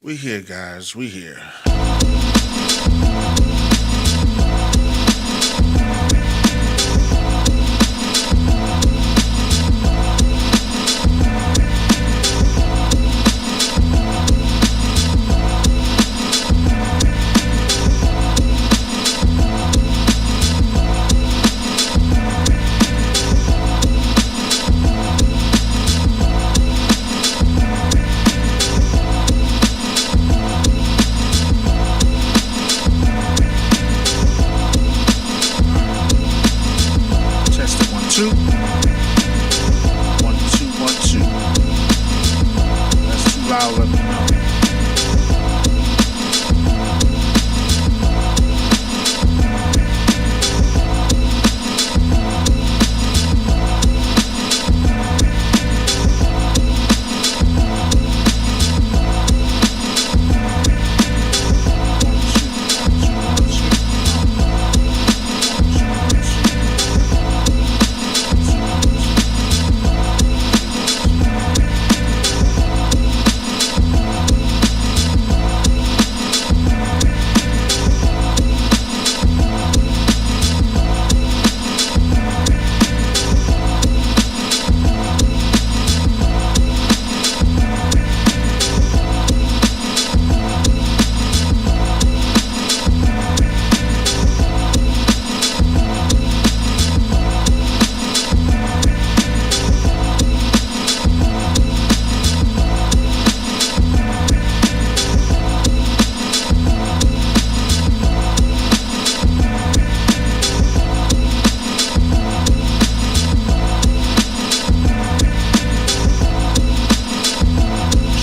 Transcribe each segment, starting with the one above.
We here, guys. We here. Testing 1 2. 1 2 1 2. That's too loud. Let me know.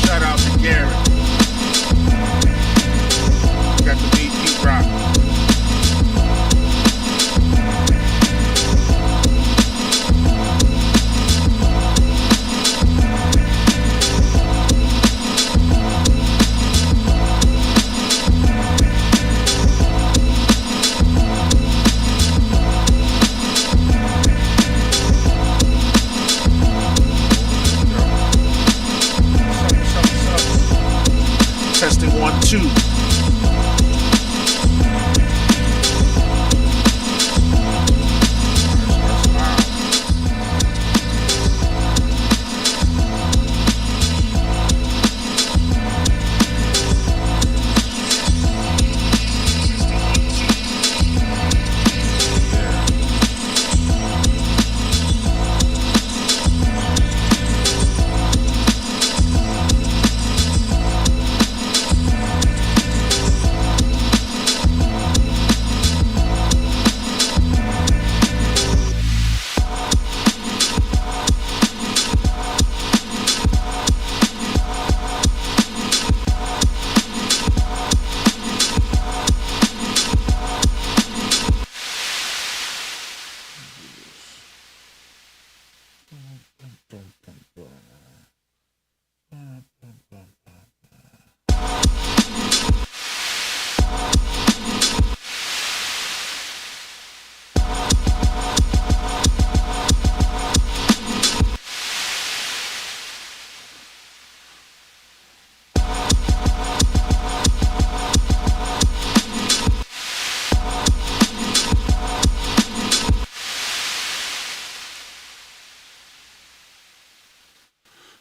Shout out to Gary. Got the beat, Pete Rock. Testing 1 2.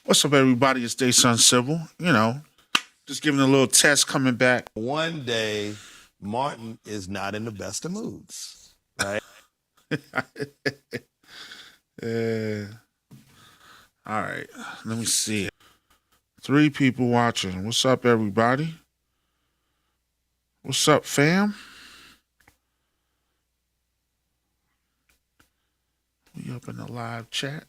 What's up, everybody? It's Day Sun Civil. Just giving a little test coming back. One day, Martin is not in the best of moods, right? All right, let me see. 3 people watching. What's up, everybody? What's up, fam? We up in the live chat.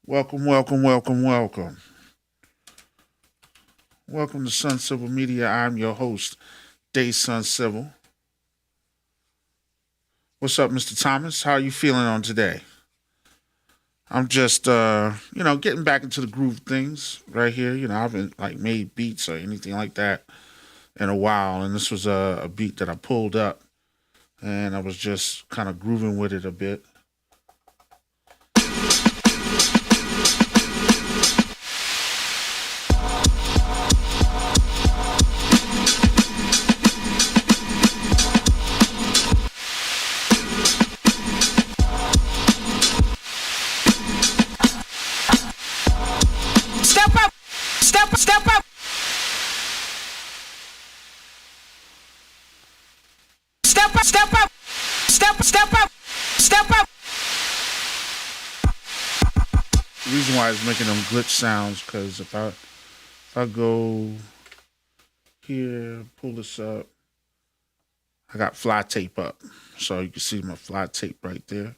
Welcome, welcome, welcome, welcome. Welcome to Sun Civil Media. I'm your host, Day Sun Civil. What's up, Mr. Thomas? How are you feeling on today? I'm just, getting back into the groove of things right here. I haven't made beats or anything like that in a while, and this was a beat that I pulled up, and I was just kind of grooving with it a bit. Step up. The reason why it's making them glitch sounds, because if I go here, pull this up, I got fly tape up, so you can see my fly tape right there.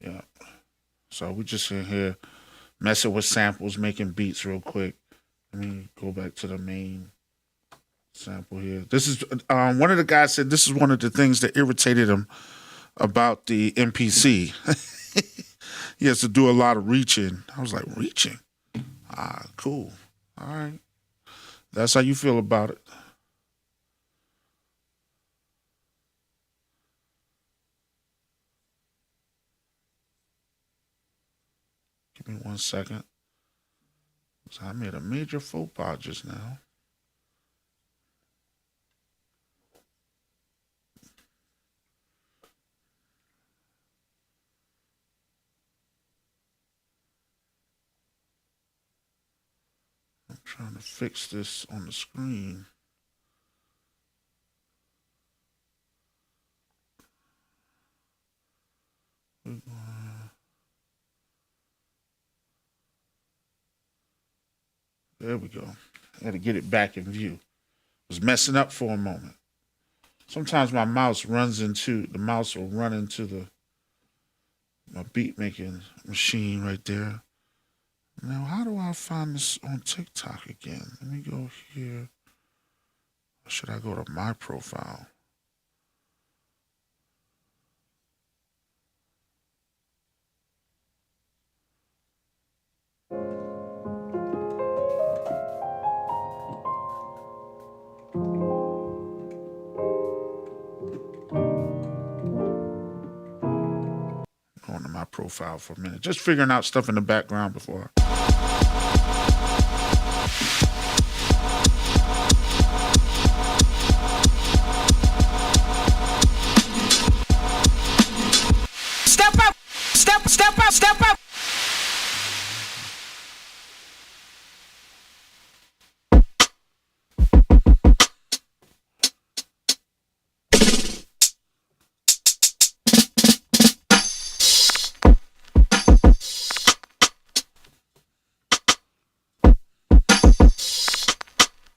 Yeah. So we just in here messing with samples, making beats real quick. Let me go back to the main sample here. This is one of the guys said this is one of the things that irritated him about the MPC. He has to do a lot of reaching. I was like, reaching? Ah, cool. All right. That's how you feel about it. Give me 1 second. So I made a major faux pas just now. I'm trying to fix this on the screen. There we go. I had to get it back in view. It was messing up for a moment. Sometimes my mouse will run into my beat making machine right there. Now, how do I find this on TikTok again? Let me go here. Or should I go to my profile? Going to my profile for a minute. Just figuring out stuff in the background before. Step up.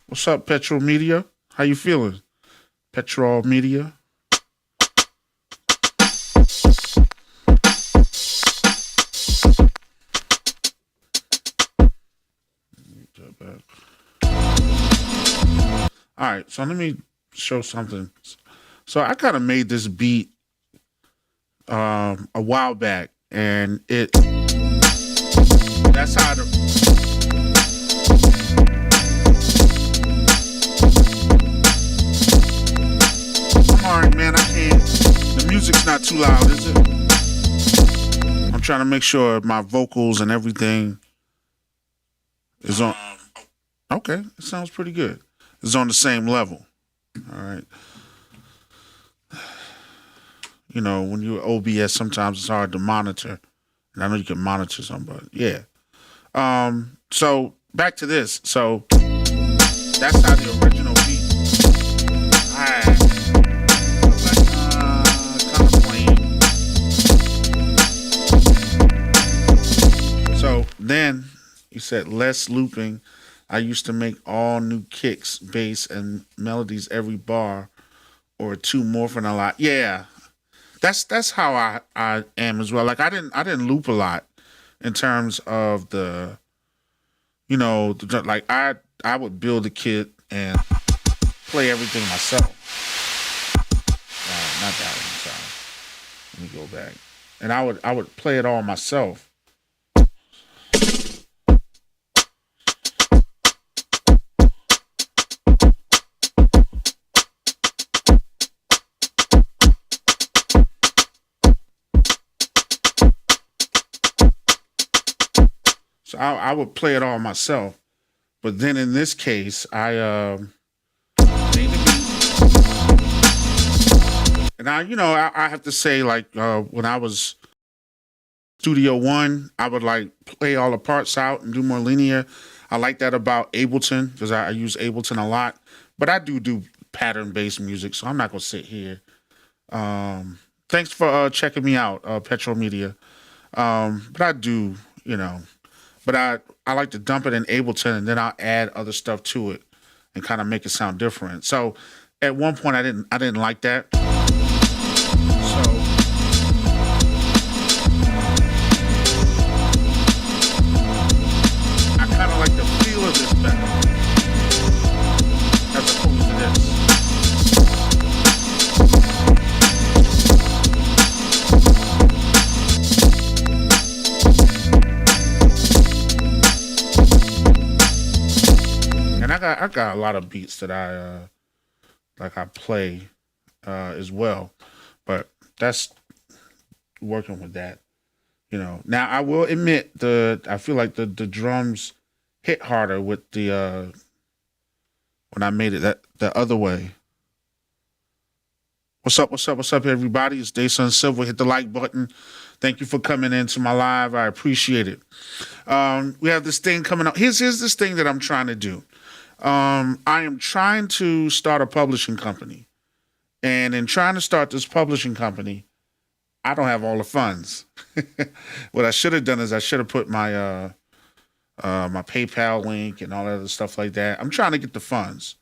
What's up, Petrol Media? How you feeling? Petrol Media? All right, so let me show something. So I kind of made this beat a while back, and that's how all right, man, I can't. The music's not too loud, is it? I'm trying to make sure my vocals and everything is on. Okay, it sounds pretty good. It's on the same level. All right. You know, when you're OBS, sometimes it's hard to monitor. And I know you can monitor some, but yeah. So back to this. So that's how the original beat. I was like, kind of plain. So then you said less looping. I used to make all new kicks, bass, and melodies every bar, or two morphing a lot. Yeah, that's how I am as well. Like I didn't loop a lot in terms of the, like I would build a kit and play everything myself. Not that one. Sorry. Let me go back. And I would play it all myself. So I would play it all myself. But then in this case, I made the beat. And I have to say, like, when I was Studio One, I would like play all the parts out and do more linear. I like that about Ableton because I use Ableton a lot. But I do pattern-based music, so I'm not gonna sit here. Thanks for checking me out, Petro Media. But I do, but I like to dump it in Ableton and then I'll add other stuff to it and kind of make it sound different. So at one point I didn't like that. So I kind of like the feel of this better as opposed to this. And I got a lot of beats that I play as well, but that's working with that. Now I will admit I feel like the drums hit harder with the when I made it the other way. What's up, everybody? It's Dayson Silver. Hit the like button. Thank you for coming into my live. I appreciate it. We have this thing coming up. Here's this thing that I'm trying to do. I am trying to start a publishing company. And in trying to start this publishing company, I don't have all the funds. What I should have done is I should have put my my PayPal link and all that other stuff like that. I'm trying to get the funds.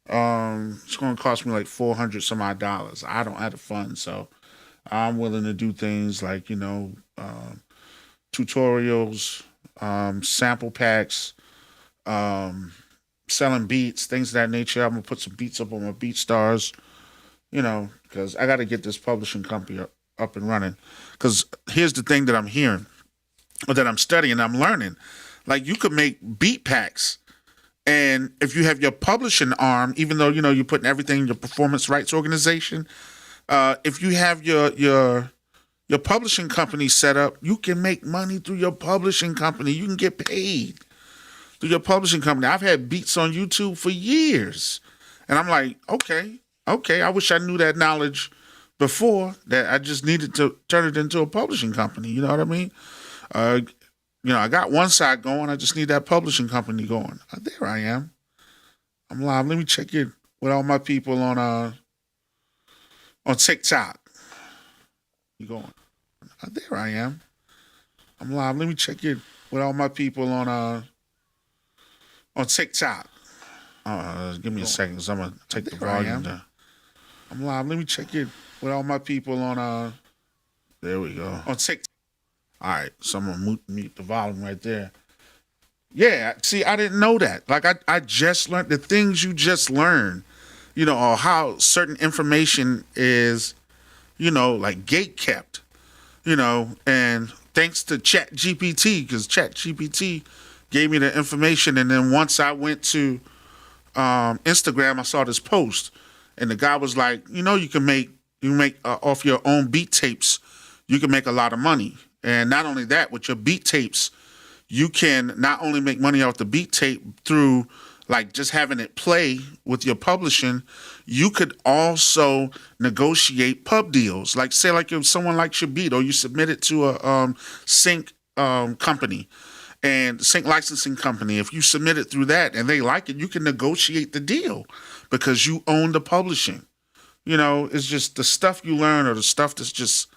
It's going to cost me like $400 some odd. I don't have the funds, so I'm willing to do things like, tutorials, sample packs, selling beats, things of that nature. I'm going to put some beats up on my BeatStars, because I got to get this publishing company up and running. Because here's the thing that I'm hearing, or that I'm studying, I'm learning. Like, you could make beat packs. And if you have your publishing arm, even though, you're putting everything in your performance rights organization, if you have your publishing company set up, you can make money through your publishing company. You can get paid through your publishing company. I've had beats on YouTube for years. And I'm like, okay, I wish I knew that knowledge before, that I just needed to turn it into a publishing company. You know what I mean? I got one side going. I just need that publishing company going. There I am. I'm live. Let me check in with all my people on TikTok. You going? There I am. I'm live. Let me check in with all my people on TikTok. Give me a second, because I'm gonna take the volume down. I'm live. Let me check in with all my people on there we go. On TikTok. All right, so I'm gonna mute the volume right there. Yeah, see, I didn't know that. Like, I just learned the things you just learned, or how certain information is, like gate kept, and thanks to ChatGPT, because ChatGPT gave me the information. And then once I went to Instagram, I saw this post, and the guy was like, you can make off your own beat tapes, you can make a lot of money. And not only that, with your beat tapes, you can not only make money off the beat tape through like just having it play with your publishing, you could also negotiate pub deals. Like, say, like if someone likes your beat, or you submit it to a sync company and sync licensing company. If you submit it through that and they like it, you can negotiate the deal because you own the publishing. It's just the stuff you learn, or the stuff that's just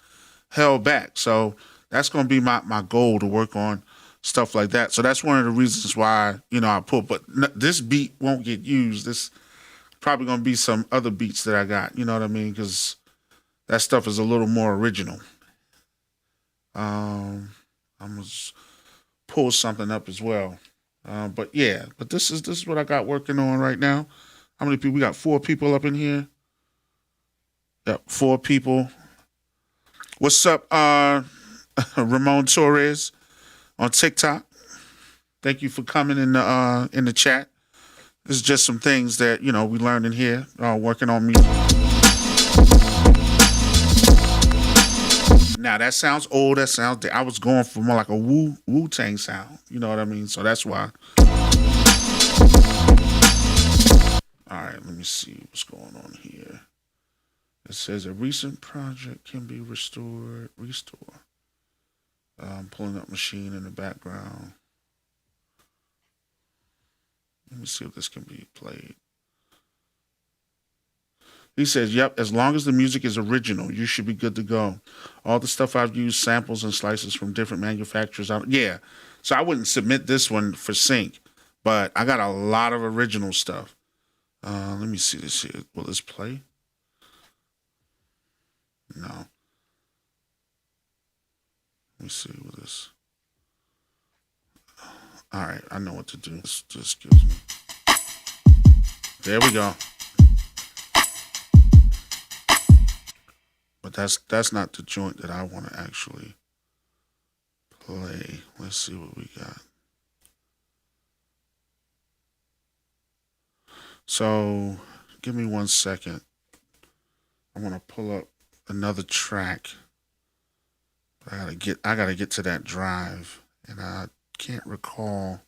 held back. So that's going to be my goal, to work on stuff like that. So that's one of the reasons why, I put, but this beat won't get used. This probably going to be some other beats that I got, you know what I mean? Because that stuff is a little more original. I'm going to pull something up as well. But this is what I got working on right now. How many people? We got 4 people up in here. Yep, 4 people. What's up, Ramon Torres on TikTok? Thank you for coming in the chat. This is just some things that we learned in here, working on music. Now that sounds old. That sounds. I was going for more like a Wu-Tang sound. You know what I mean? So that's why. All right, let me see what's going on here. It says a recent project can be restored. Restore. I'm pulling up machine in the background. Let me see if this can be played. He says, yep, as long as the music is original, you should be good to go. All the stuff I've used, samples and slices from different manufacturers. Yeah, so I wouldn't submit this one for sync, but I got a lot of original stuff. Let me see this here. Will this play? No. Let me see with this. All right, I know what to do. Excuse me. There we go. But that's not the joint that I want to actually play. Let's see what we got. So, give me 1 second. I want to pull up another track. I gotta get to that drive, and I can't recall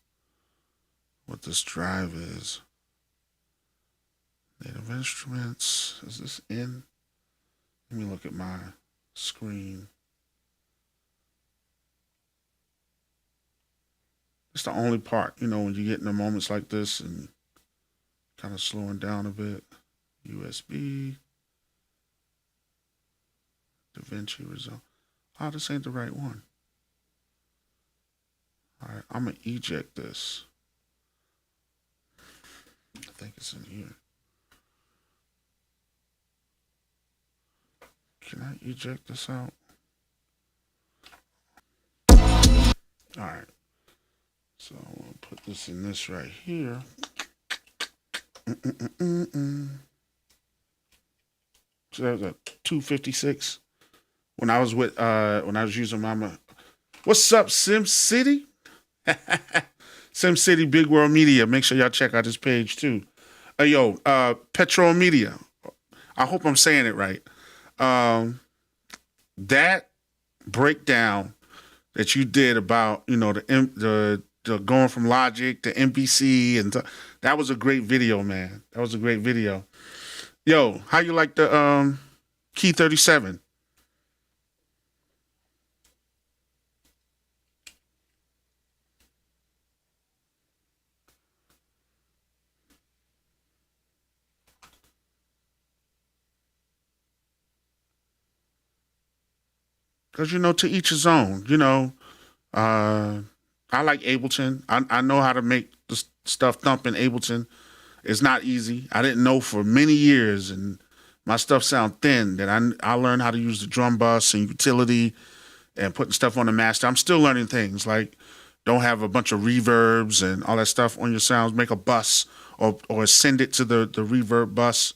what this drive is. Native instruments. Is this in? Let me look at my screen. It's the only part, you know, when you get into moments like this and kind of slowing down a bit. USB. DaVinci result. Oh, this ain't the right one. All right, I'm going to eject this. I think it's in here. Can I eject this out? All right. So I'm going to put this in this right here. So that was a 256. When I was using Mama. What's up, Sim City? Sim City Big World Media. Make sure y'all check out this page too. Petrol Media. I hope I'm saying it right. That breakdown that you did about, you know, the going from Logic to MPC and that was a great video, man. That was a great video. Yo, how you like the Key 37? Because, you know, to each his own, you know. I like Ableton. I know how to make the stuff thump in Ableton. It's not easy. I didn't know for many years, and my stuff sound thin. That I learned how to use the drum bus and utility and putting stuff on the master. I'm still learning things like don't have a bunch of reverbs and all that stuff on your sounds. Make a bus or send it to the reverb bus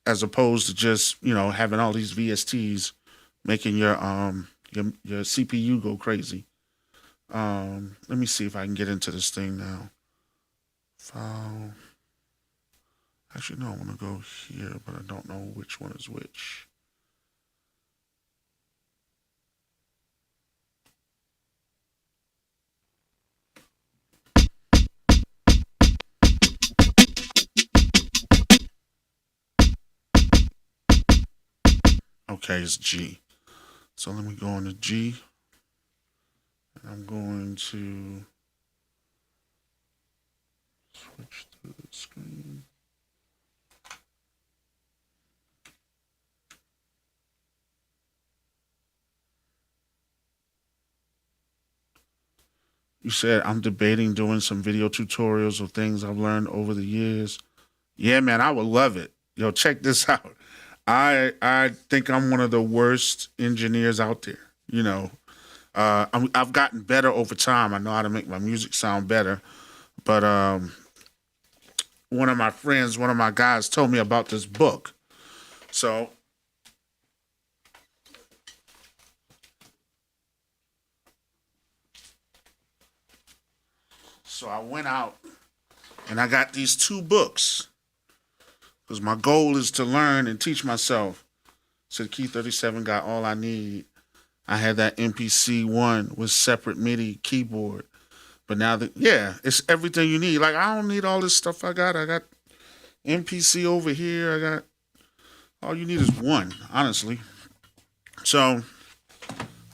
as opposed to just, you know, having all these VSTs making your CPU go crazy. Let me see if I can get into this thing now. File. Actually, no, I want to go here, but I don't know which one is which. Okay, it's G. So let me go into G. And I'm going to switch to the screen. You said I'm debating doing some video tutorials of things I've learned over the years. Yeah, man, I would love it. Yo, check this out. I think I'm one of the worst engineers out there. You know, I've gotten better over time. I know how to make my music sound better. But one of my friends, one of my guys told me about this book. So I went out and I got these 2 books because my goal is to learn and teach myself. So the Key 37 got all I need. I had that MPC one with separate MIDI keyboard. But now it's everything you need. Like I don't need all this stuff I got. I got MPC over here. I got all you need is one, honestly. So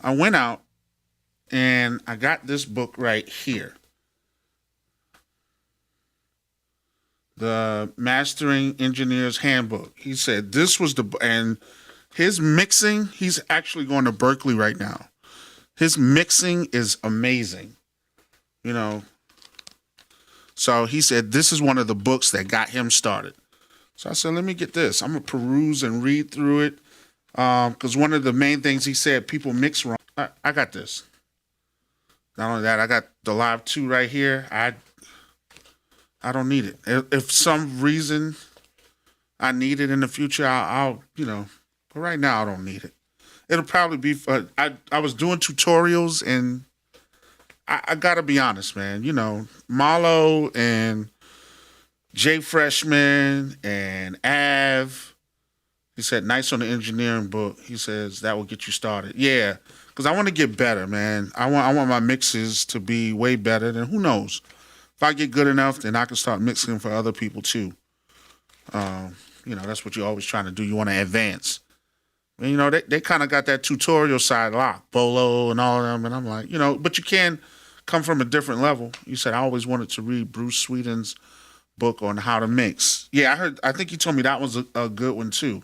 I went out and I got this book right here. The Mastering Engineer's Handbook. He said this was and his mixing, he's actually going to Berkeley right now. His mixing is amazing. You know, so he said this is one of the books that got him started. So I said, let me get this. I'm going to peruse and read through it. Because one of the main things he said, people mix wrong. I got this. Not only that, I got the Live II right here. I don't need it. If some reason I need it in the future, I'll but right now I don't need it. It'll probably be, I was doing tutorials and I gotta be honest, man. You know, Marlo and Jay Freshman and Av. He said, nice on the engineering book. He says that will get you started. Yeah, because I want to get better, man. I want my mixes to be way better. And who knows? If I get good enough, then I can start mixing for other people too. That's what you're always trying to do. You want to advance. And, you know, they kind of got that tutorial side locked, Bolo and all of them. And I'm like, but you can come from a different level. You said I always wanted to read Bruce Sweeten's book on how to mix. Yeah, I think he told me that was a good one too.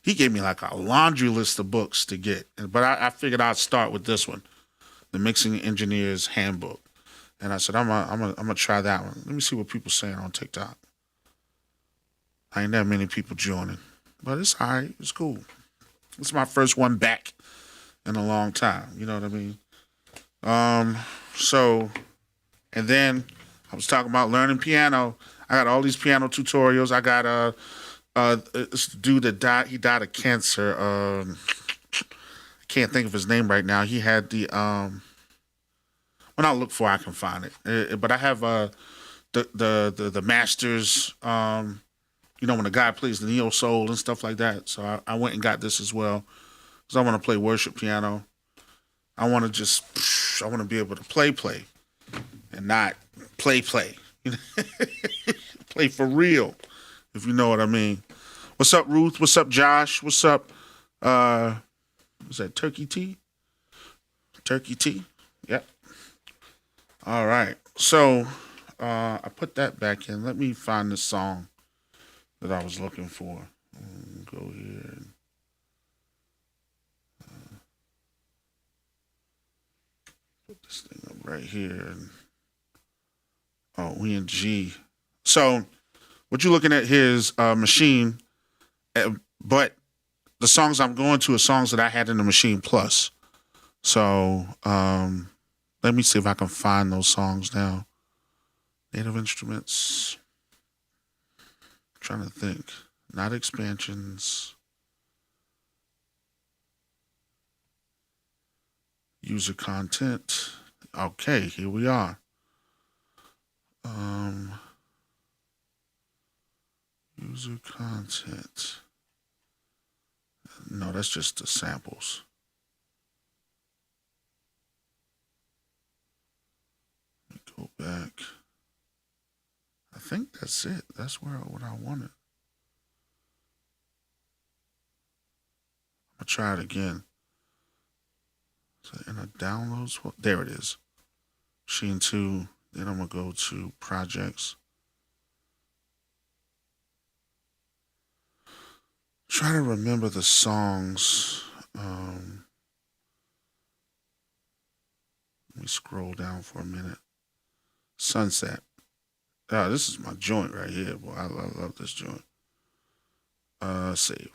He gave me like a laundry list of books to get, but I figured I'd start with this one, the Mixing Engineer's Handbook. And I said I'm gonna try that one. Let me see what people saying on TikTok. I ain't that many people joining, but it's all right. It's cool. It's my first one back in a long time. You know what I mean? So, and then I was talking about learning piano. I got all these piano tutorials. I got this dude that died. He died of cancer. I can't think of his name right now. He had the when I look for it, I can find it. But I have the masters. When the guy plays the neo soul and stuff like that. So I went and got this as well because I want to play worship piano. I want to be able to play and not play. Play for real, if you know what I mean. What's up, Ruth? What's up, Josh? What's up? Was that Turkey Tea? Turkey Tea? Yep. All right. So I put that back in. Let me find the song that I was looking for. Go here and put this thing up right here. We in G. So what you're looking at here is Machine, but the songs I'm going to are songs that I had in the Machine Plus. So let me see if I can find those songs now. Native Instruments. Trying to think. Not expansions. User content. Okay, here we are. User content. No, that's just the samples. Let me go back. I think that's it. That's what I wanted. I'll try it again. So in a downloads, there it is. Machine 2. Then I'm going to go to projects. Try to remember the songs. Let me scroll down for a minute. Sunset. Oh, this is my joint right here. Boy, I love this joint. Save.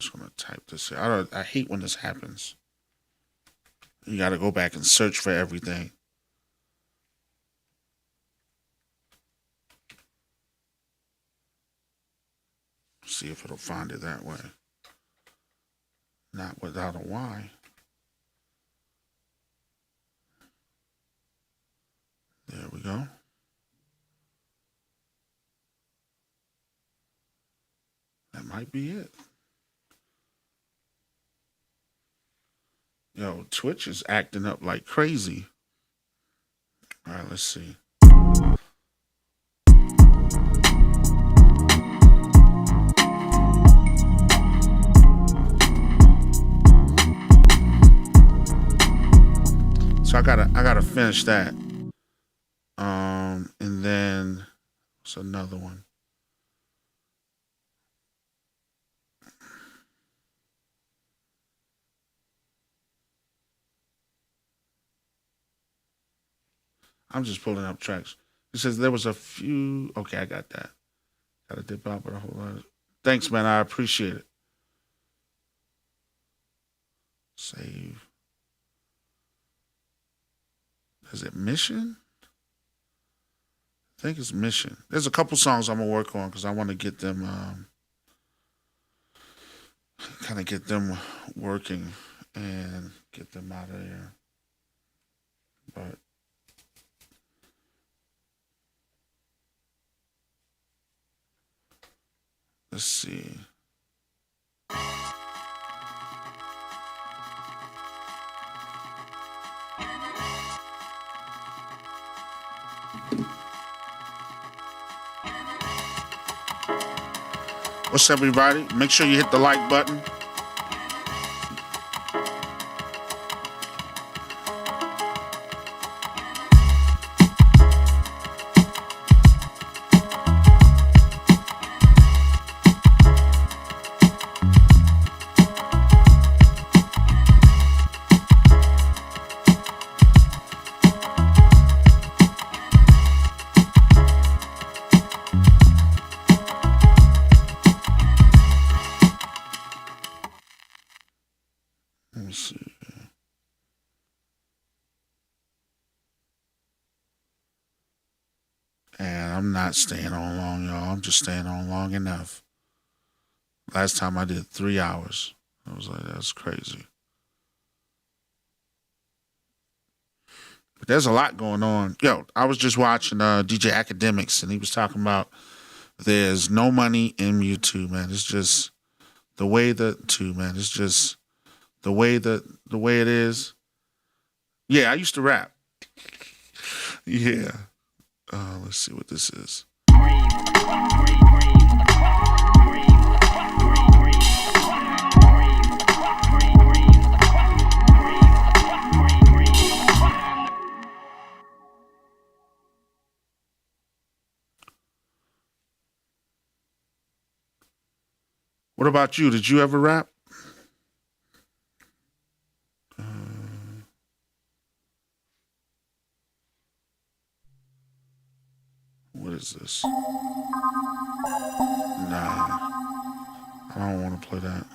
Just gonna type this in. I hate when this happens. You gotta go back and search for everything. See if it'll find it that way. Not without a Y. There we go. That might be it. Yo, Twitch is acting up like crazy. All right, let's see. So I gotta finish that. And then what's another one? I'm just pulling up tracks. It says there was a few. Okay, I got that. Gotta dip out, but a whole lot. Thanks, man. I appreciate it. Save. Is it Mission? I think it's Mission. There's a couple songs I'm gonna work on because I want to get them, kind of get them working and get them out of there. But let's see. What's up, everybody? Make sure you hit the like button. Let me see. And I'm not staying on long, y'all. I'm just staying on long enough. Last time I did 3 hours. I was like, that's crazy. But there's a lot going on. Yo, I was just watching DJ Academics, and he was talking about there's no money in YouTube, man. It's just the way man. It's just the way it is. Yeah, I used to rap. Yeah. Let's see what this is. What about you? Did you ever rap? What is this? Nah, I don't want to play that.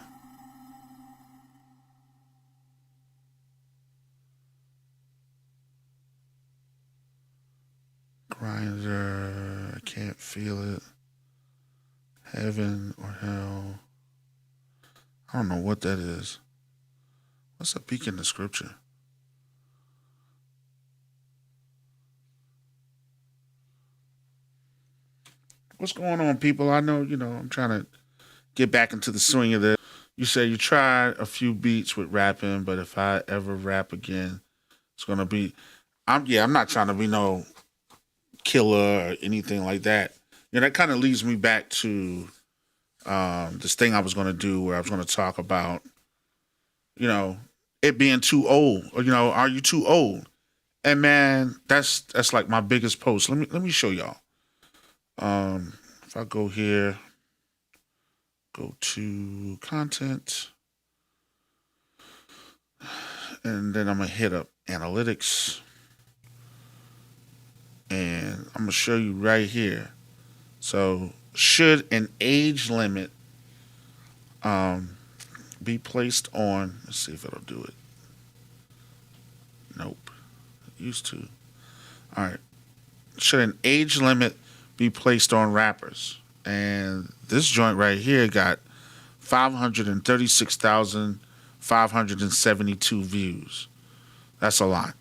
Grinder, I can't feel it. Heaven or hell. I don't know what that is. What's a peek in the scripture? What's going on, people? I know, I'm trying to get back into the swing of this. You say you tried a few beats with rapping, but if I ever rap again, it's going to be... I'm not trying to be no killer or anything like that. That kind of leads me back to this thing I was going to do where I was going to talk about, it being too old. Or, are you too old? And, man, that's like my biggest post. Let me show y'all. If I go here, go to content, and then I'm going to hit up analytics, and I'm going to show you right here. So, should an age limit be placed on, let's see if it'll do it. Nope. It used to. All right. Should an age limit be placed on rappers? And this joint right here got 536,000 572 views. That's a lot.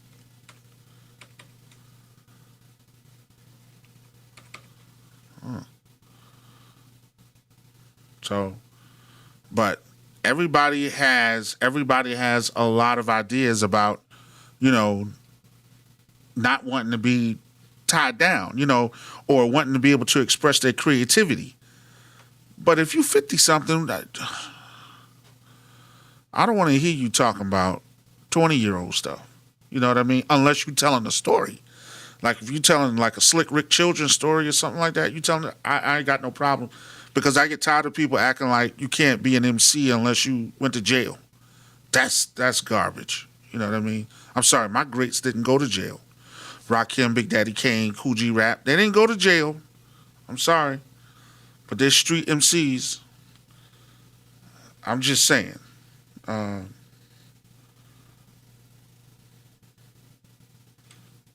So, but everybody has a lot of ideas about, you know, not wanting to be tied down, you know, or wanting to be able to express their creativity. But if you 50-something, I don't want to hear you talking about 20-year-old stuff. You know what I mean? Unless you're telling a story. Like if you're telling like a Slick Rick children's story or something like that, you telling I ain't got no problem. Because I get tired of people acting like you can't be an MC unless you went to jail. That's garbage. You know what I mean? I'm sorry, my greats didn't go to jail. Rakim, Big Daddy Kane, Kool G Rap, they didn't go to jail. I'm sorry. But they're street MCs. I'm just saying.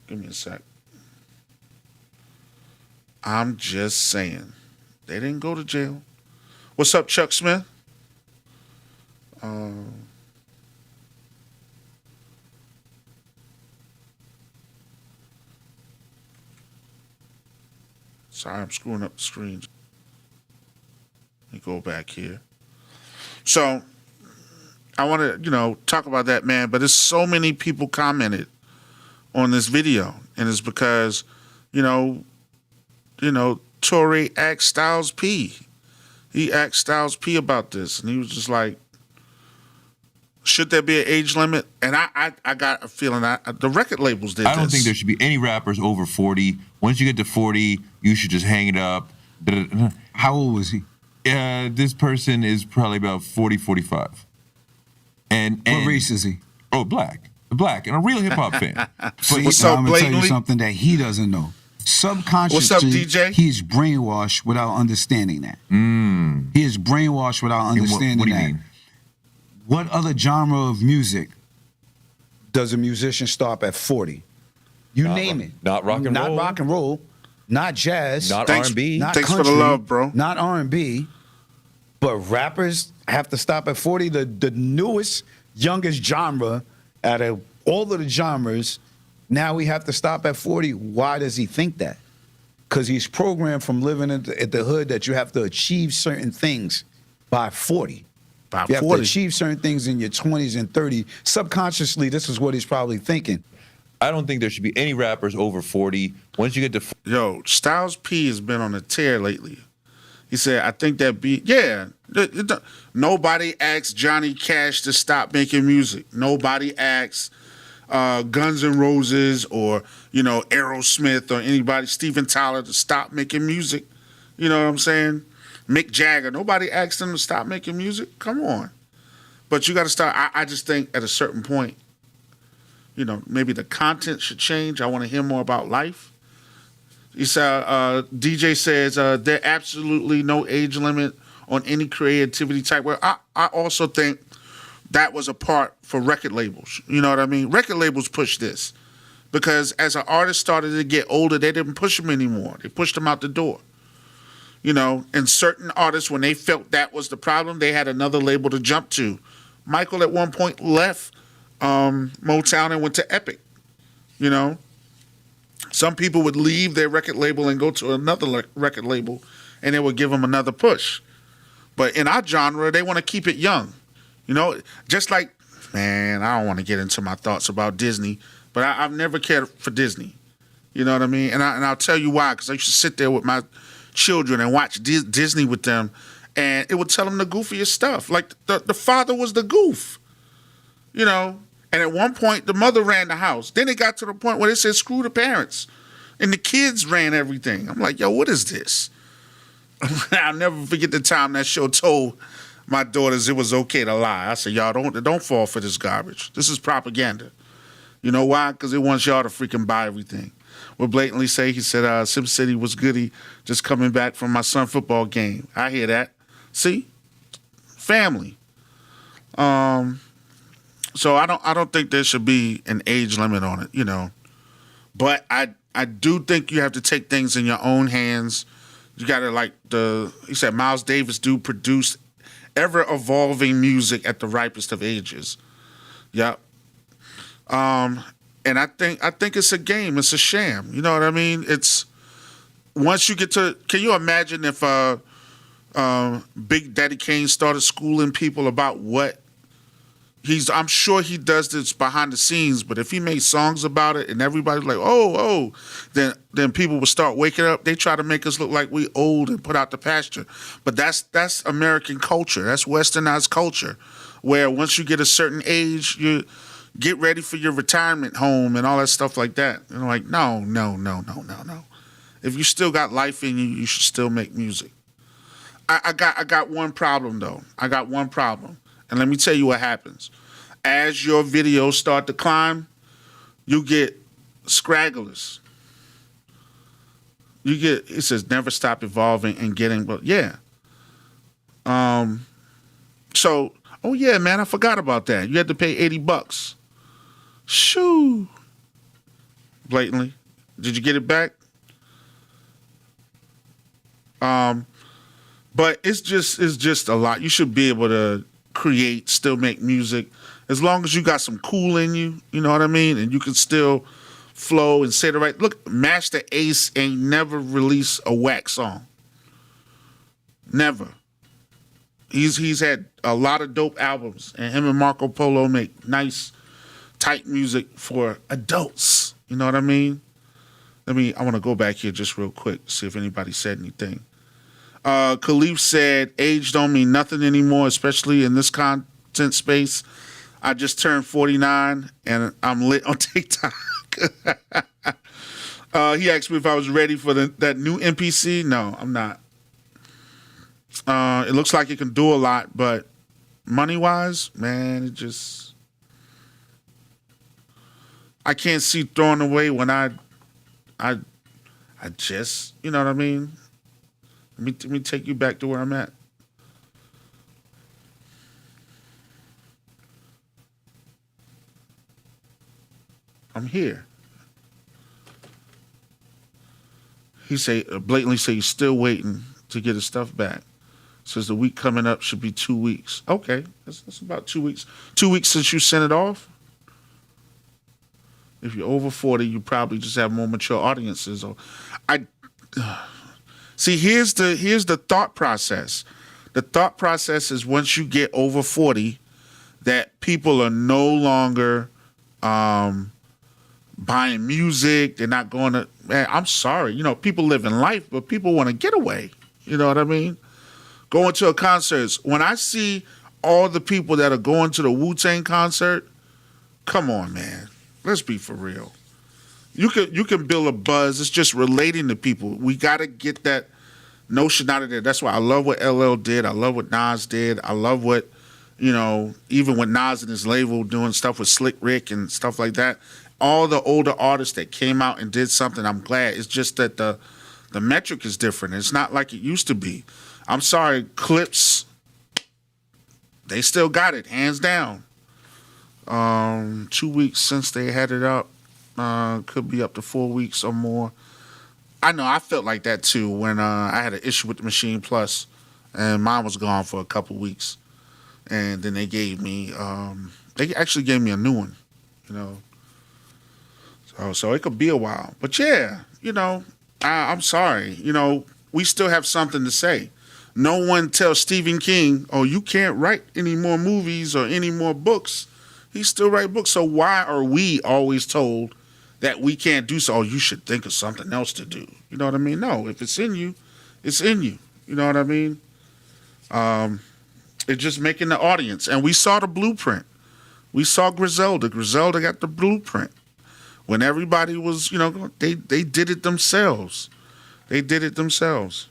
Give me a sec. I'm just saying. They didn't go to jail. What's up, Chuck Smith? Sorry, I'm screwing up the screen. Let me go back here. So, I want to, you know, talk about that, man, but there's so many people commented on this video, and it's because, you know, Torre asked Styles P. He asked Styles P about this, and he was just like, should there be an age limit? And I got a feeling the record labels did this. I don't think there should be any rappers over 40. Once you get to 40, you should just hang it up. How old was he? This person is probably about 40, 45. And What race is he? Oh, black, and a real hip hop fan. But What's I'm up, gonna tell you blatantly? something that he doesn't know. Subconsciously, What's up, DJ? He's brainwashed without understanding that. He is brainwashed without understanding what do you that. mean? What other genre of music does a musician stop at 40? You name it. Not rock and roll. Not rock and roll. Not jazz. Not Thanks- R&B. Not Thanks for country, the love, bro. Not R&B. But rappers have to stop at 40. The newest, youngest genre out of all of the genres, now we have to stop at 40. Why does he think that? Because he's programmed from living at the hood that you have to achieve certain things by 40. By You have 40. to achieve certain things in your 20s and 30s. Subconsciously, this is what he's probably thinking. I don't think there should be any rappers over 40. Once you get to Yo, Styles P has been on a tear lately. He said, I think that beat, yeah. Nobody asked Johnny Cash to stop making music. Nobody asked Guns N' Roses or, you know, Aerosmith or anybody, Steven Tyler, to stop making music. You know what I'm saying? Mick Jagger. Nobody asked them to stop making music. Come on. But you got to start. I just think at a certain point, you know, maybe the content should change. I want to hear more about life. He said, DJ says there absolutely no age limit on any creativity type work. I also think that was a part for record labels. You know what I mean? Record labels push this because as an artist started to get older, they didn't push them anymore. They pushed them out the door. You know, and certain artists, when they felt that was the problem, they had another label to jump to. Michael at one point left Motown and went to Epic. You know, some people would leave their record label and go to another record label, and they would give them another push. But in our genre, they want to keep it young. You know, just like, man, I don't want to get into my thoughts about Disney, but I've never cared for Disney. You know what I mean? And I'll tell you why, because I used to sit there with my children and watch Disney with them, and it would tell them the goofiest stuff. Like the father was the goof, you know. And at one point, the mother ran the house. Then it got to the point where they said, screw the parents. And the kids ran everything. I'm like, yo, what is this? I'll never forget the time that show told my daughters it was okay to lie. I said, y'all don't fall for this garbage. This is propaganda. You know why? Because it wants y'all to freaking buy everything. Would blatantly say, he said, Sim City was goody, just coming back from my son's football game. I hear that. See? Family. So I don't think there should be an age limit on it, you know. But I do think you have to take things in your own hands. You got to, like, he said Miles Davis do produce ever evolving music at the ripest of ages. Yep. And I think it's a game. It's a sham. You know what I mean? It's once you get to. Can you imagine if Big Daddy Kane started schooling people about what I'm sure he does this behind the scenes, but if he made songs about it and everybody's like, oh, then people would start waking up. They try to make us look like we old and put out the pasture. But that's American culture. That's westernized culture, where once you get a certain age, you get ready for your retirement home and all that stuff like that. And I'm like, no. If you still got life in you, you should still make music. I got one problem though. I got one problem. And let me tell you what happens. As your videos start to climb, you get scragglers. It says never stop evolving and getting, but yeah. So, oh yeah, man, I forgot about that. You had to pay $80. Shoo. Blatantly. Did you get it back? But it's just a lot. You should be able to create, still make music, as long as you got some cool in you, you know what I mean? And you can still flow and say the right. Look, Master Ace ain't never released a whack song. Never. He's had a lot of dope albums, and him and Marco Polo make nice, tight music for adults. You know what I mean? I want to go back here just real quick, see if anybody said anything. Khalif said, age don't mean nothing anymore, especially in this content space. I just turned 49 and I'm lit on TikTok. He asked me if I was ready for that new MPC. No, I'm not. It looks like it can do a lot, but money-wise, man, I can't see throwing away when I just, you know what I mean? Let me take you back to where I'm at. I'm here. He blatantly say he's still waiting to get his stuff back. Says the week coming up should be 2 weeks. Okay, that's about 2 weeks. 2 weeks since you sent it off. If you're over 40, you probably just have more mature audiences. See, here's the thought process. The thought process is once you get over 40, that people are no longer buying music. They're not going to. Man, I'm sorry. You know, people live in life, but people want to get away. You know what I mean? Going to a concert. When I see all the people that are going to the Wu-Tang concert, come on, man. Let's be for real. You can build a buzz. It's just relating to people. We got to get that notion out of there. That's why I love what LL did. I love what Nas did. I love what, even with Nas and his label doing stuff with Slick Rick and stuff like that. All the older artists that came out and did something, I'm glad. It's just that the metric is different. It's not like it used to be. I'm sorry, Clips, they still got it, hands down. 2 weeks since they had it up. Could be up to 4 weeks or more. I know I felt like that too when I had an issue with the Machine Plus, and mine was gone for a couple weeks, and then they actually gave me a new one, So it could be a while, but yeah, I'm sorry, we still have something to say. No one tells Stephen King, "Oh, you can't write any more movies or any more books." He still write books, so why are we always told that we can't do so? Oh, you should think of something else to do. You know what I mean? No, if it's in you, it's in you. You know what I mean? It's just making the audience. And we saw the blueprint. We saw Griselda. Griselda got the blueprint. When everybody was, they did it themselves. They did it themselves.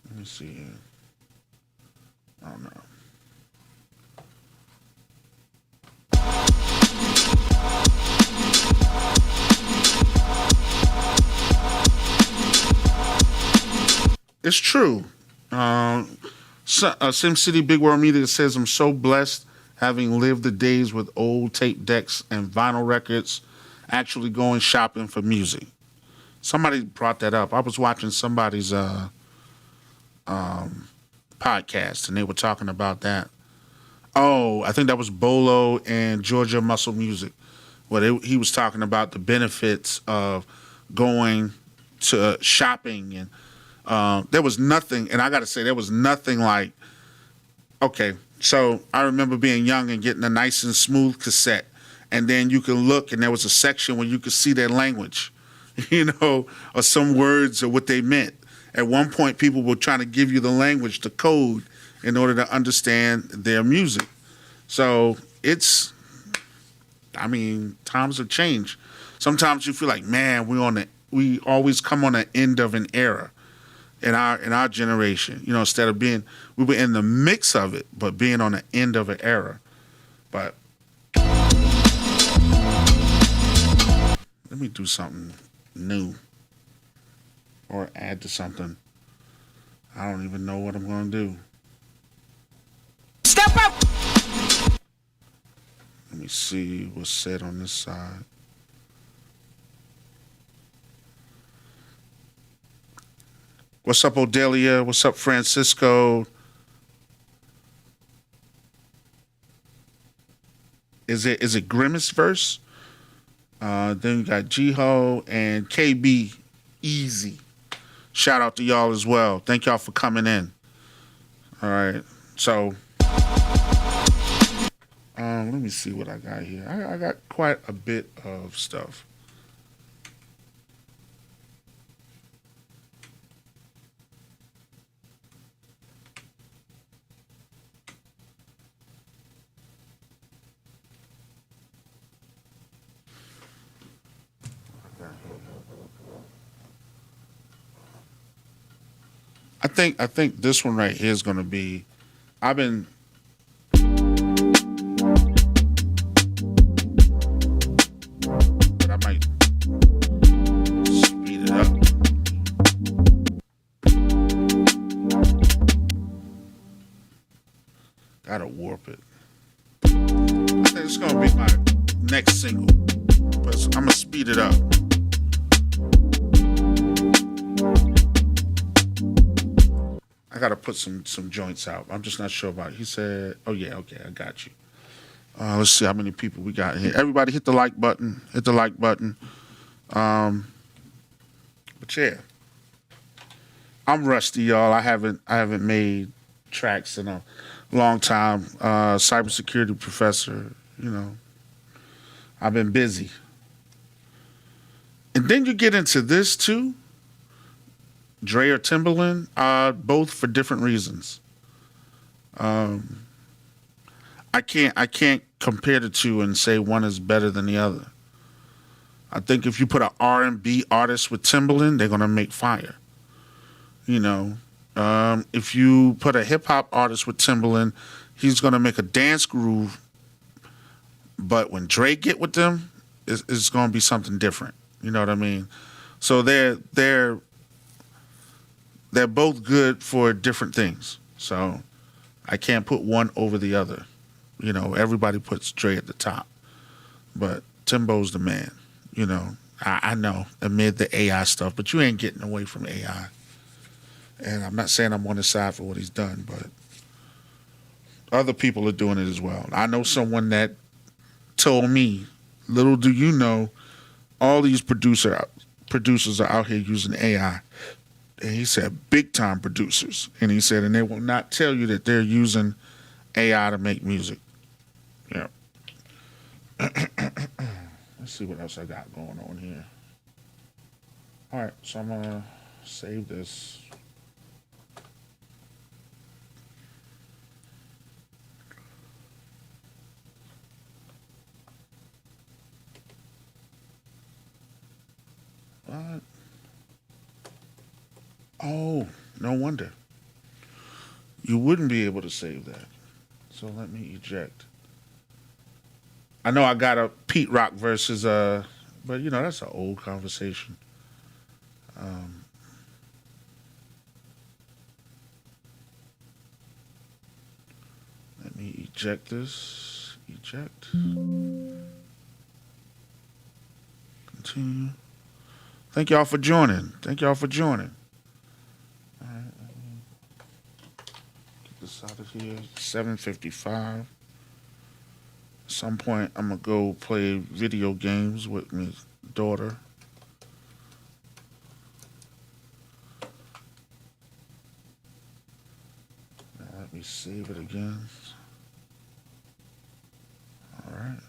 Let me see here. I don't know. It's true. SimCity Big World Media says, I'm so blessed having lived the days with old tape decks and vinyl records, actually going shopping for music. Somebody brought that up. I was watching somebody's podcast, and they were talking about that. Oh, I think that was Bolo and Georgia Muscle Music. He was talking about the benefits of going to shopping, and there was nothing. And I got to say, there was nothing like. Okay, so I remember being young and getting a nice and smooth cassette, and then you can look, and there was a section where you could see their language, or some words or what they meant. At one point, people were trying to give you the language, the code, in order to understand their music. So times have changed. Sometimes you feel like, man, we always come on the end of an era in our generation. Instead of we were in the mix of it, but being on the end of an era. But let me do something new or add to something. I don't even know what I'm going to do. Step up. Let me see what's said on this side. What's up, Odelia? What's up, Francisco? Is it Grimace verse? Then you got Jiho and KB Easy. Shout out to y'all as well. Thank y'all for coming in. All right, so let me see what I got here. I got quite a bit of stuff. I think this one right here is going to be. But I might speed it up. Gotta warp it. I think it's going to be my next single, but I'm gonna speed it up. I gotta put some joints out. I'm just not sure about it. He said, "Oh yeah, okay, I got you." Let's see how many people we got here. Everybody, hit the like button. Hit the like button. But yeah, I'm rusty, y'all. I haven't made tracks in a long time. Cybersecurity professor. I've been busy. And then you get into this too. Dre or Timberland, both for different reasons. I can't compare the two and say one is better than the other. I think if you put an R&B artist with Timberland, they're gonna make fire. If you put a hip hop artist with Timberland, he's gonna make a dance groove. But when Dre get with them, it's gonna be something different. You know what I mean? So they're both good for different things. So I can't put one over the other. Everybody puts Dre at the top. But Timbo's the man. I know amid the AI stuff, but you ain't getting away from AI. And I'm not saying I'm on his side for what he's done, but other people are doing it as well. I know someone that told me, little do you know, all these producers are out here using AI. And he said, big time producers. And he said, and they will not tell you that they're using AI to make music. Yeah. Let's see what else I got going on here. All right, so I'm going to save this. What? Oh, no wonder. You wouldn't be able to save that. So let me eject. I know I got a Pete Rock versus but that's an old conversation. Let me eject this. Eject. Continue. Thank y'all for joining. this out of here. 7:55. At some point, I'm gonna go play video games with my daughter. Now let me save it again. All right.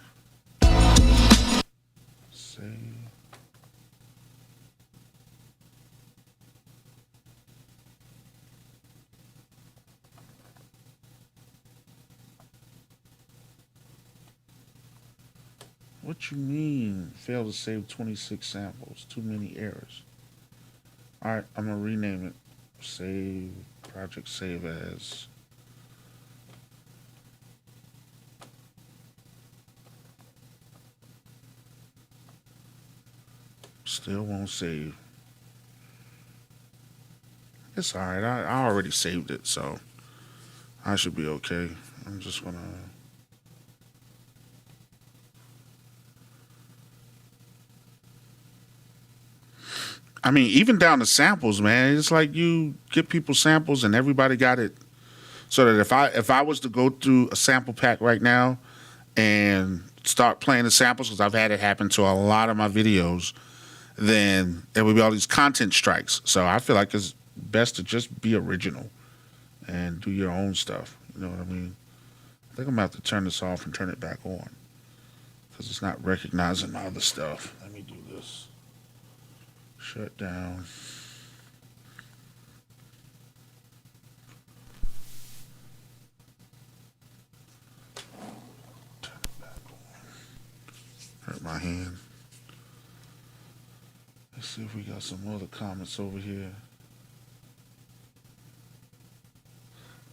Save. What you mean? Failed to save 26 samples. Too many errors. All right, I'm gonna rename it. Save project save as. Still won't save. It's all right. I already saved it, so I should be okay. I'm just gonna. I mean, even down to samples, man. It's like you get people samples and everybody got it. So that if I was to go through a sample pack right now and start playing the samples, because I've had it happen to a lot of my videos, then there would be all these content strikes. So I feel like it's best to just be original and do your own stuff. You know what I mean? I think I'm gonna have to turn this off and turn it back on because it's not recognizing my other stuff. Let me do this. Shut down. Turn it back on. Hurt my hand. Let's see if we got some other comments over here.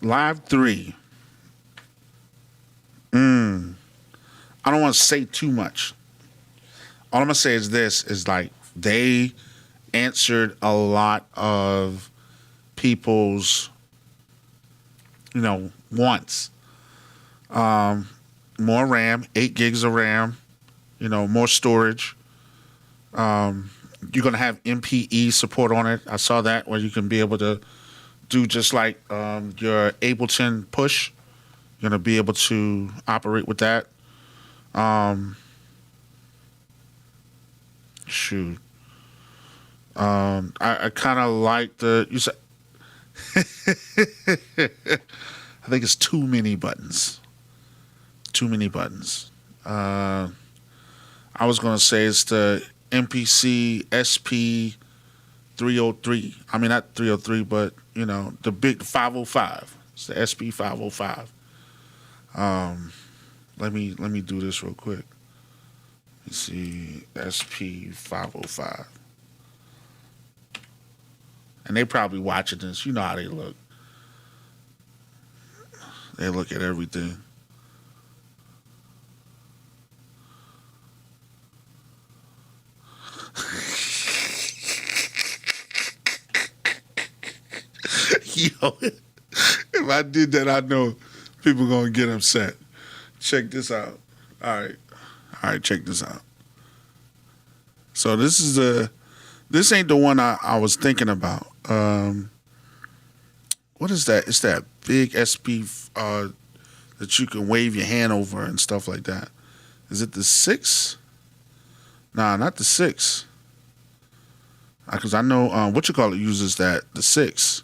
Live 3. I don't want to say too much. All I'm going to say is this, is like they answered a lot of people's, wants. More RAM, 8 gigs of RAM, more storage. You're going to have MPE support on it. I saw that where you can be able to do just like your Ableton push. You're going to be able to operate with that. Shoot. I kind of like you said, I think it's too many buttons. Too many buttons. I was going to say it's the MPC SP-303. I mean, not 303, but, the big 505. It's the SP-505. Let me do this real quick. Let's see, SP-505. And they probably watching this. You know how they look. They look at everything. Yo, if I did that, I know people gonna get upset. Check this out. All right, check this out. So this ain't the one I was thinking about. What is that? It's that big SP that you can wave your hand over and stuff like that. Is it the 6? Nah, not the 6. Because I know uses that, the 6.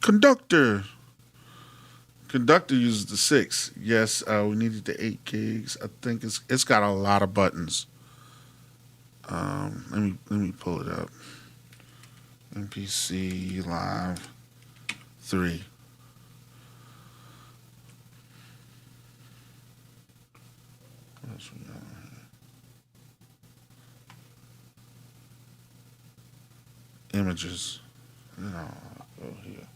Conductor uses the 6. Yes, we needed the 8 gigs. I think it's got a lot of buttons. Let me pull it up. MPC Live 3. What else we got here? Images. Go here.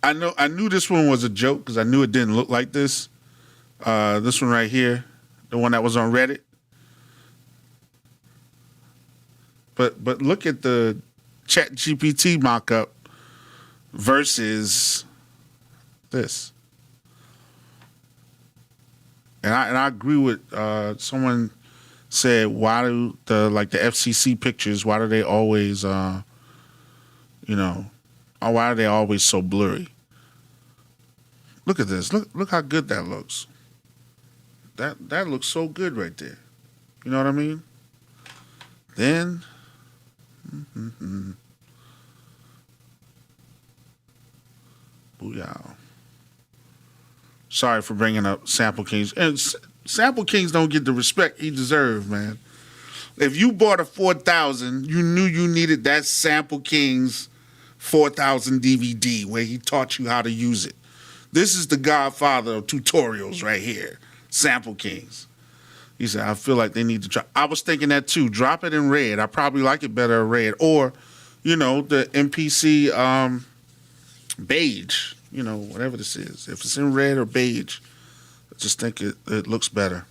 I knew this one was a joke because I knew it didn't look like this. This one right here, the one that was on Reddit. But look at the ChatGPT mock-up versus this. And I agree with someone said, why do the FCC pictures, why do they always, why are they always so blurry? Look at this. Look how good that looks. That looks so good right there. You know what I mean? Then, booyah. Sorry for bringing up Sample Kings. And Sample Kings don't get the respect he deserves, man. If you bought a 4000, you knew you needed that Sample Kings 4000 DVD where he taught you how to use it. This is the godfather of tutorials right here, Sample Kings. He said, I feel like they need to drop. I was thinking that too. Drop it in red. I probably like it better in red. Or, the MPC beige, whatever this is. If it's in red or beige, I just think it looks better.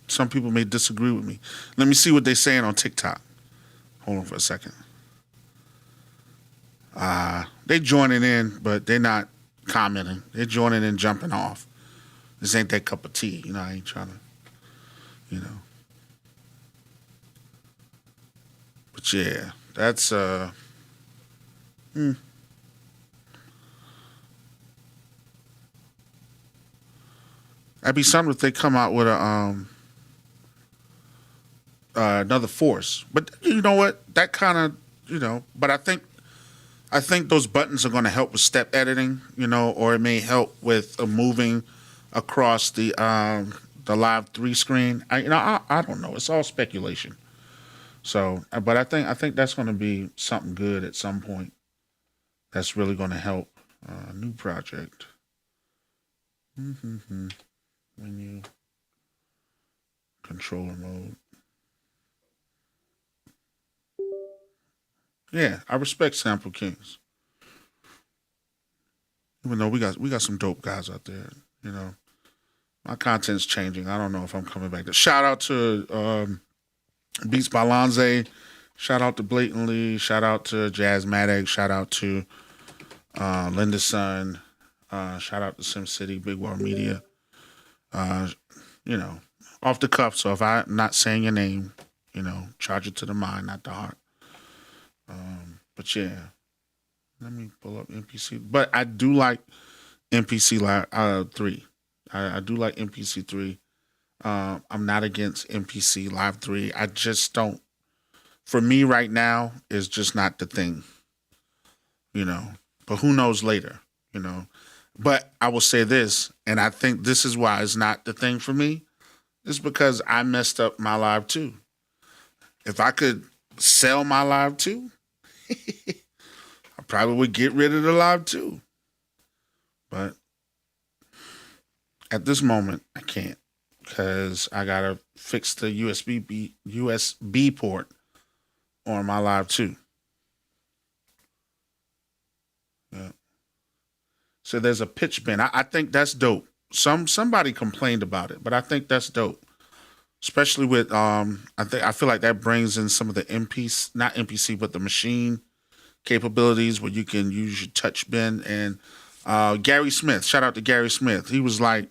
Some people may disagree with me. Let me see what they're saying on TikTok. Hold on for a second. They joining in, but they're not commenting. They're joining in, jumping off. This ain't that cup of tea. I ain't trying to, But yeah, that's, That'd be something if they come out with another force. But you know what? That kind of, but I think those buttons are going to help with step editing, or it may help with moving across the Live 3 screen. I don't know. It's all speculation. So, but I think that's going to be something good at some point. That's really going to help. New project. Menu. Controller mode. Yeah, I respect Sample Kings. Even though we got some dope guys out there, My content's changing. I don't know if I'm coming back. Shout out to Beats by Lonze. Shout out to Blatantly. Shout out to Jazzmatic. Shout out to Linda Sun. Shout out to SimCity, Big World Media. Off the cuff. So if I'm not saying your name, charge it to the mind, not the heart. But yeah, let me pull up MPC. But I do like MPC Live 3. I do like MPC 3. I'm not against MPC Live 3. I just don't. For me right now, it's just not the thing. But who knows later, But I will say this, and I think this is why it's not the thing for me. It's because I messed up my Live 2. If I could sell my Live 2, I probably would get rid of the Live 2. But at this moment, I can't because I got to fix the USB port on my Live 2. Yeah. So there's a pitch bend. I think that's dope. Somebody complained about it, but I think that's dope. Especially with I feel like that brings in some of the not MPC, but the machine capabilities where you can use your touch bend. And Gary Smith, shout out to Gary Smith. He was like,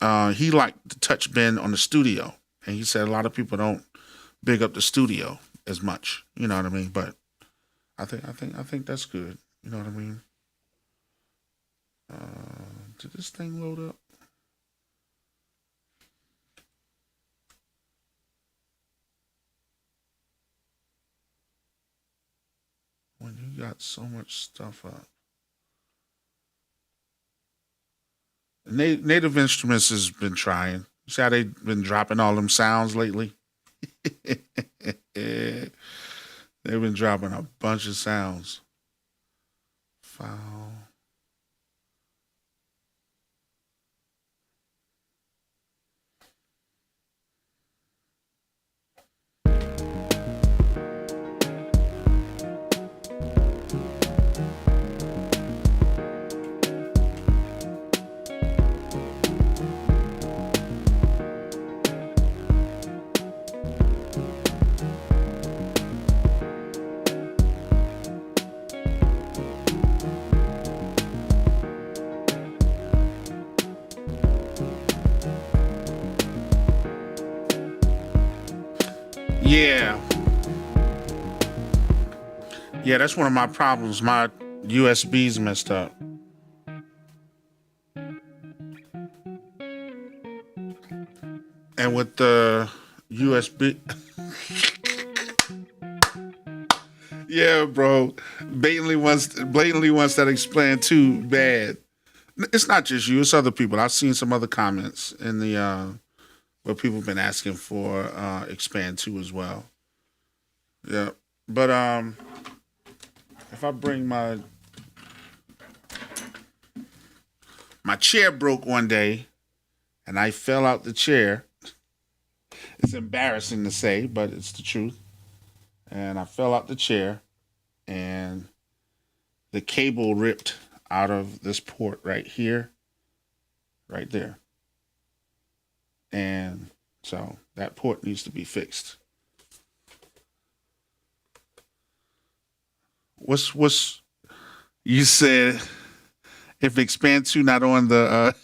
he liked the touch bend on the studio, and he said a lot of people don't big up the studio as much. You know what I mean? But I think that's good. You know what I mean? Did this thing load up? When you got so much stuff up. Native Instruments has been trying. You see how they've been dropping all them sounds lately? They've been dropping a bunch of sounds. File. Yeah, that's one of my problems. My USB's messed up. And with the USB, yeah, bro, blatantly wants that expand too bad. It's not just you; it's other people. I've seen some other comments in the where people have been asking for expand 2 as well. Yeah, but if I bring my chair broke one day, and I fell out the chair. It's embarrassing to say, but it's the truth. And I fell out the chair, and the cable ripped out of this port right here, right there. And so that port needs to be fixed. What's you said if Expand 2 not on the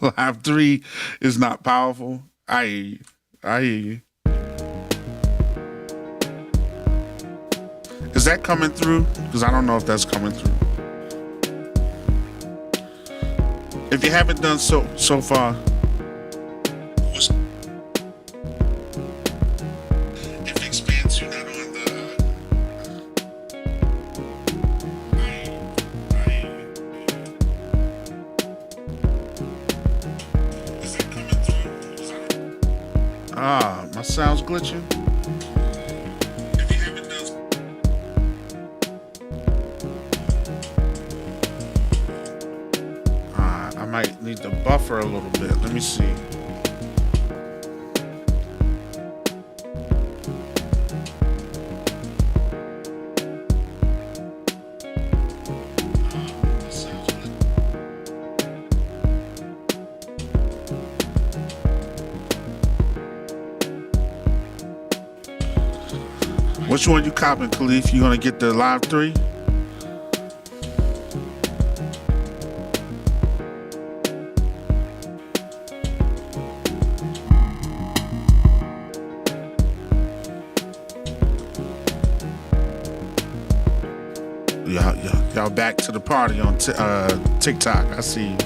Live 3 is not powerful? I hear you. Is that coming through? Because I don't know if that's coming through. If you haven't done so far, if Expand 2 not on the is that coming through? My sound's glitching. I might need to buffer a little bit. Let me see. Which one you copping, Khalif? You gonna get the Live 3? Y'all back to the party on TikTok. I see you.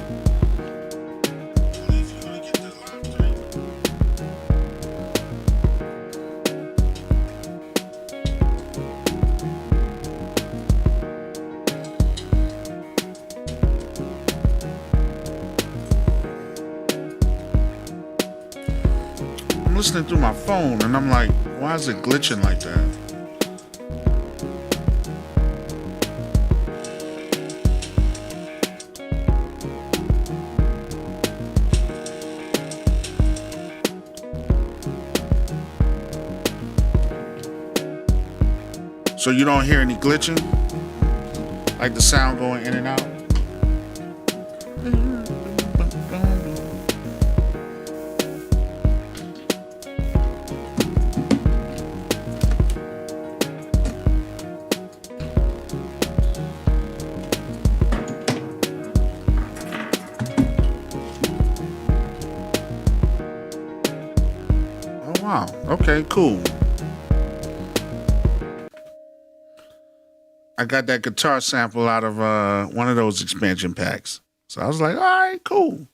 I'm listening through my phone and I'm like, why is it glitching like that? So you don't hear any glitching? Like the sound going in and out? Oh, wow. Okay, cool. I got that guitar sample out of one of those expansion packs. So I was like, all right, cool.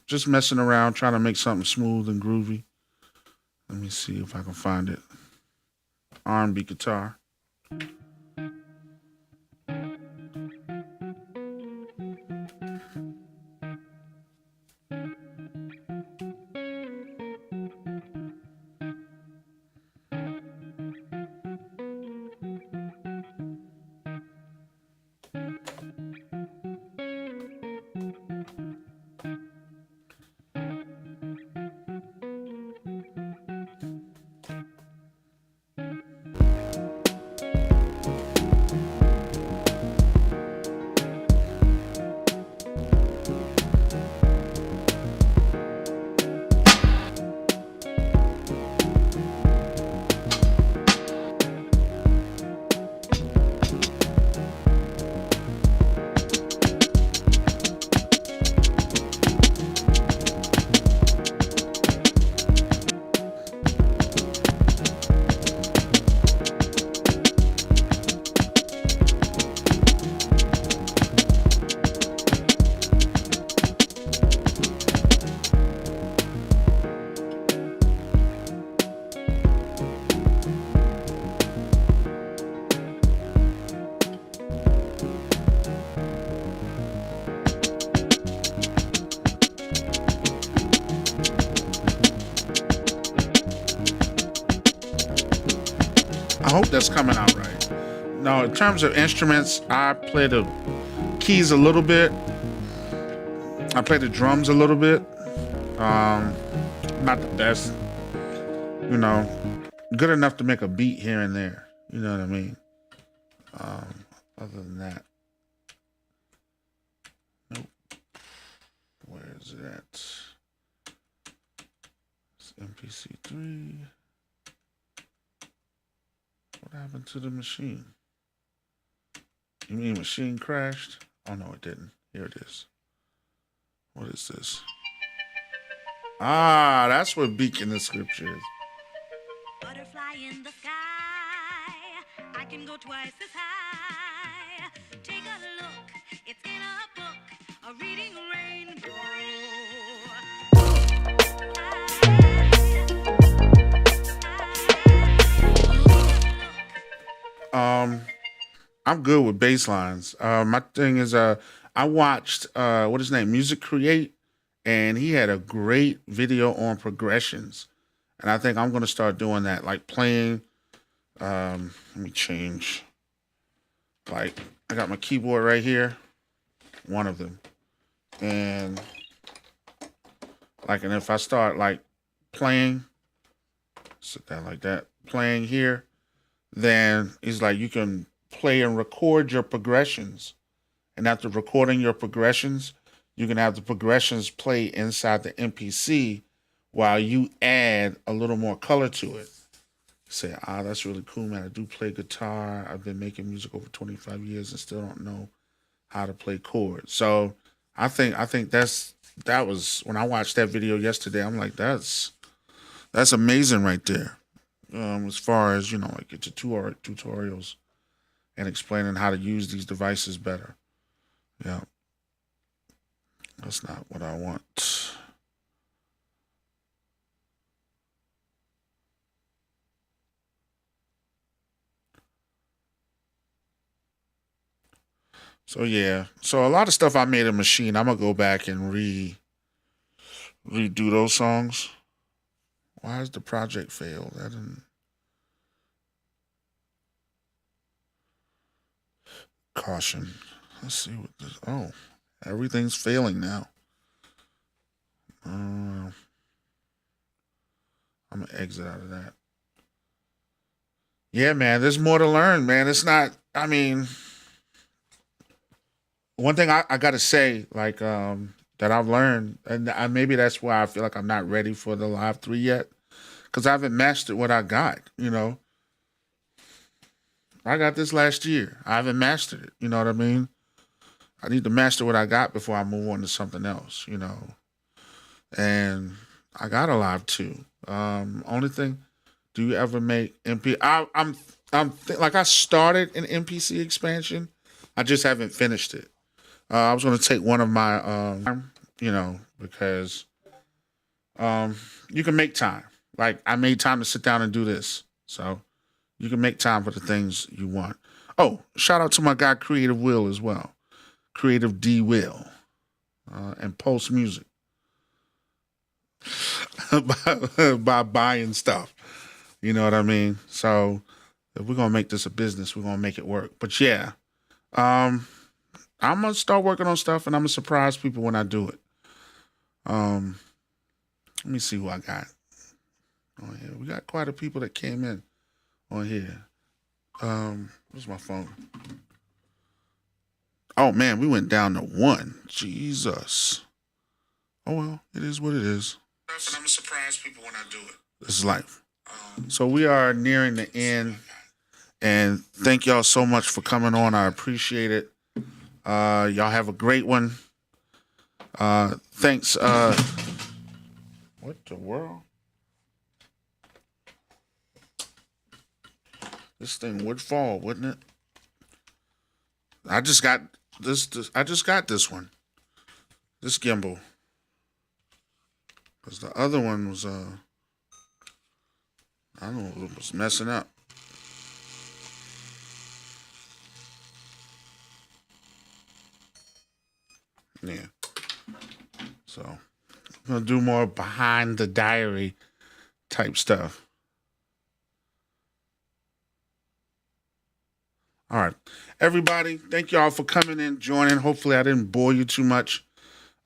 Just messing around, trying to make something smooth and groovy. Let me see if I can find it. R&B guitar. hope that's coming out right. No, in terms of instruments, I play the keys a little bit. I play the drums a little bit. Not the best, you know, good enough to make a beat here and there. You know what I mean? Other than that, nope. Where is it at? It's MPC 3. What happened to the machine? You mean machine crashed? Oh no, it didn't. Here it is. What is this? Ah, that's what beacon the scripture is. Butterfly in the sky, I can go twice as high. Take a look, it's in a book, a reading rainbow. I'm good with bass lines. My thing is, I watched what is his name, Music Create, and he had a great video on progressions, and I think I'm gonna start doing that, like playing. Let me change. Like I got my keyboard right here, one of them, and and if I start like playing, sit down like that, playing here, then it's like you can play and record your progressions. And after recording your progressions, you can have the progressions play inside the MPC while you add a little more color to it. You say, that's really cool, man. I do play guitar. I've been making music over 25 years and still don't know how to play chords. So I think that was when I watched that video yesterday, I'm like, that's amazing right there. As far as, like your tutorials and explaining how to use these devices better. Yeah. That's not what I want. So yeah. So a lot of stuff I made in Machine, I'm gonna go back and redo those songs. Why has the project failed? I didn't. Caution. Let's see what this. Oh, everything's failing now. I'm gonna exit out of that. Yeah, man. There's more to learn, man. It's not. I mean, one thing I gotta say, that I've learned, and maybe that's why I feel like I'm not ready for the Live 3 yet, because I haven't mastered what I got. I got this last year. I haven't mastered it. You know what I mean? I need to master what I got before I move on to something else, And I got a Live 2. Only thing, do you ever make MP? I started an MPC expansion. I just haven't finished it. I was going to take one of my, because you can make time. Like I made time to sit down and do this. So you can make time for the things you want. Oh, shout out to my guy, Creative Will, as well. Creative D Will. And Post Music. by buying stuff. You know what I mean? So if we're going to make this a business, we're going to make it work. But yeah, I'm going to start working on stuff and I'm going to surprise people when I do it. Let me see who I got on here. We got quite a people that came in on here. Where's my phone? Oh man, we went down to 1. Jesus. Oh well, it is what it is. And I'm gonna surprise people when I do it. This is life. So we are nearing the end, and thank y'all so much for coming on. I appreciate it. Y'all have a great one. Thanks. What the world? This thing would fall, wouldn't it? I just got this. I just got this one. This gimbal. Because the other one was, I don't know, it was messing up. Yeah. So, I'm going to do more behind the diary type stuff. All right. Everybody, thank y'all for coming in, joining. Hopefully I didn't bore you too much.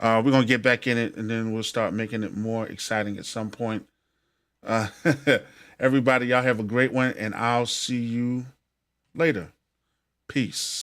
We're going to get back in it, and then we'll start making it more exciting at some point. Everybody, y'all have a great one, and I'll see you later. Peace.